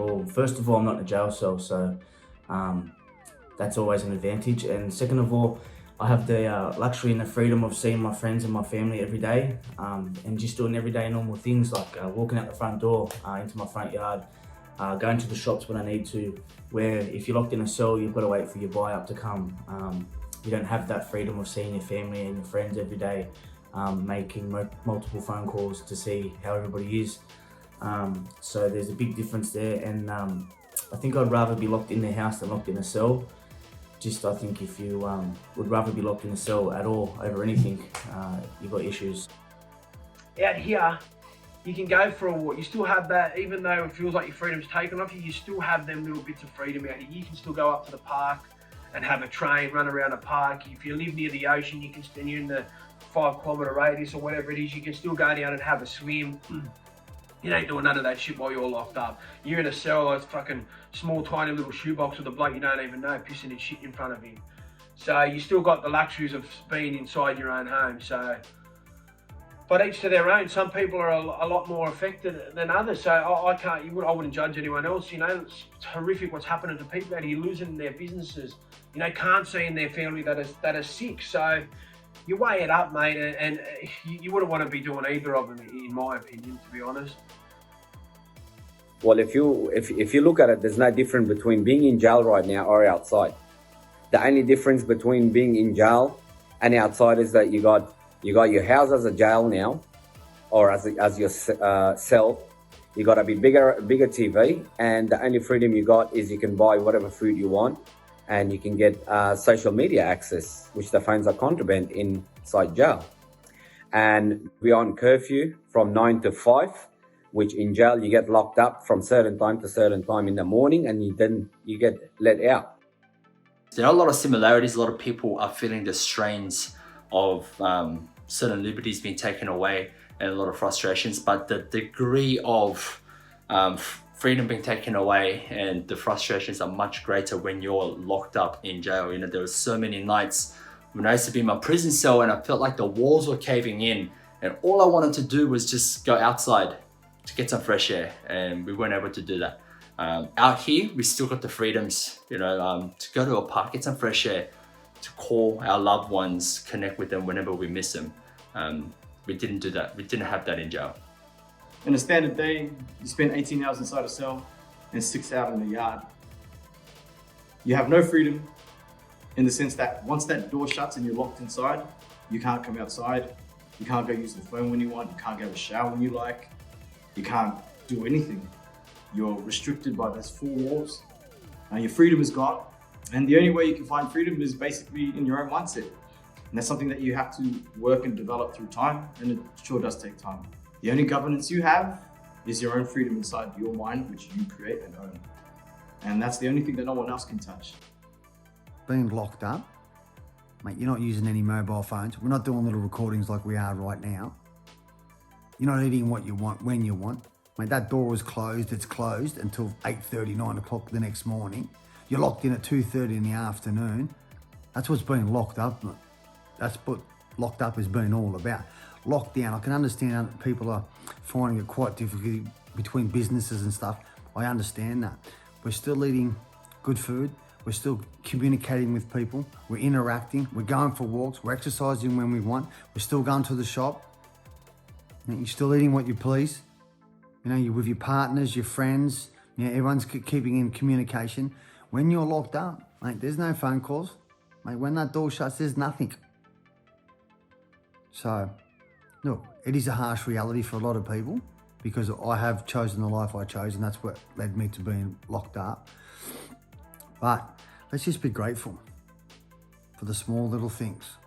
Well, first of all, I'm not in a jail cell, so that's always an advantage. And second of all, I have the luxury and the freedom of seeing my friends and my family every day, and just doing everyday normal things like walking out the front door into my front yard, going to the shops when I need to, where if you're locked in a cell, you've got to wait for your buy-up to come. You don't have that freedom of seeing your family and your friends every day, making multiple phone calls to see how everybody is. So there's a big difference there, and I think I'd rather be locked in the house than locked in a cell. I think if you would rather be locked in a cell at all over anything, you've got issues. Out here, you can go for a walk. You still have that, even though it feels like your freedom's taken off you, you still have them little bits of freedom out here. You can still go up to the park and have a train, run around a park. If you live near the ocean, you can spend, you're in the 5-kilometre radius or whatever it is, you can still go down and have a swim. You ain't doing none of that shit while you're locked up. You're in a cell, it's fucking small, tiny little shoebox with a bloke you don't even know pissing his shit in front of him. So you still got the luxuries of being inside your own home. So, but each to their own. Some people are a lot more affected than others. So I wouldn't judge anyone else. You know, it's horrific what's happening to people out here, losing their businesses. You know, can't see in their family that are sick. So you weigh it up, mate, and you wouldn't want to be doing either of them, in my opinion, to be honest. Well, if you look at it, there's no difference between being in jail right now or outside. The only difference between being in jail and outside is that you got your house as a jail now, or as your cell. You got a bigger TV, and the only freedom you got is you can buy whatever food you want, and you can get social media access, which the phones are contraband inside jail. And we're on curfew from 9 to 5, which in jail you get locked up from certain time to certain time in the morning, and then you get let out. There are a lot of similarities. A lot of people are feeling the strains of certain liberties being taken away and a lot of frustrations, but the degree of freedom being taken away and the frustrations are much greater when you're locked up in jail. You know, there were so many nights when I used to be in my prison cell and I felt like the walls were caving in, and all I wanted to do was just go outside to get some fresh air, and we weren't able to do that. Out here, we still got the freedoms, you know, to go to a park, get some fresh air, to call our loved ones, connect with them whenever we miss them. We didn't do that. We didn't have that in jail. In a standard day, you spend 18 hours inside a cell and 6 out in the yard. You have no freedom in the sense that once that door shuts and you're locked inside, you can't come outside. You can't go use the phone when you want. You can't go have a shower when you like. You can't do anything. You're restricted by those 4 walls. Your freedom is gone. And the only way you can find freedom is basically in your own mindset. And that's something that you have to work and develop through time, and it sure does take time. The only governance you have is your own freedom inside your mind, which you create and own. And that's the only thing that no one else can touch. Being locked up, mate, you're not using any mobile phones. We're not doing little recordings like we are right now. You're not eating what you want, when you want. Mate, that door was closed, it's closed until 8:30, 9 o'clock the next morning. You're locked in at 2:30 in the afternoon. That's what's being locked up, mate. That's what locked up has been all about. Lockdown, I can understand that people are finding it quite difficult between businesses and stuff. I understand that. We're still eating good food. We're still communicating with people. We're interacting. We're going for walks. We're exercising when we want. We're still going to the shop. You're still eating what you please. You know, you're with your partners, your friends. You know, everyone's keeping in communication. When you're locked up, mate, there's no phone calls. Mate, when that door shuts, there's nothing. So, look, it is a harsh reality for a lot of people because I have chosen the life I chose, and that's what led me to being locked up. But let's just be grateful for the small little things.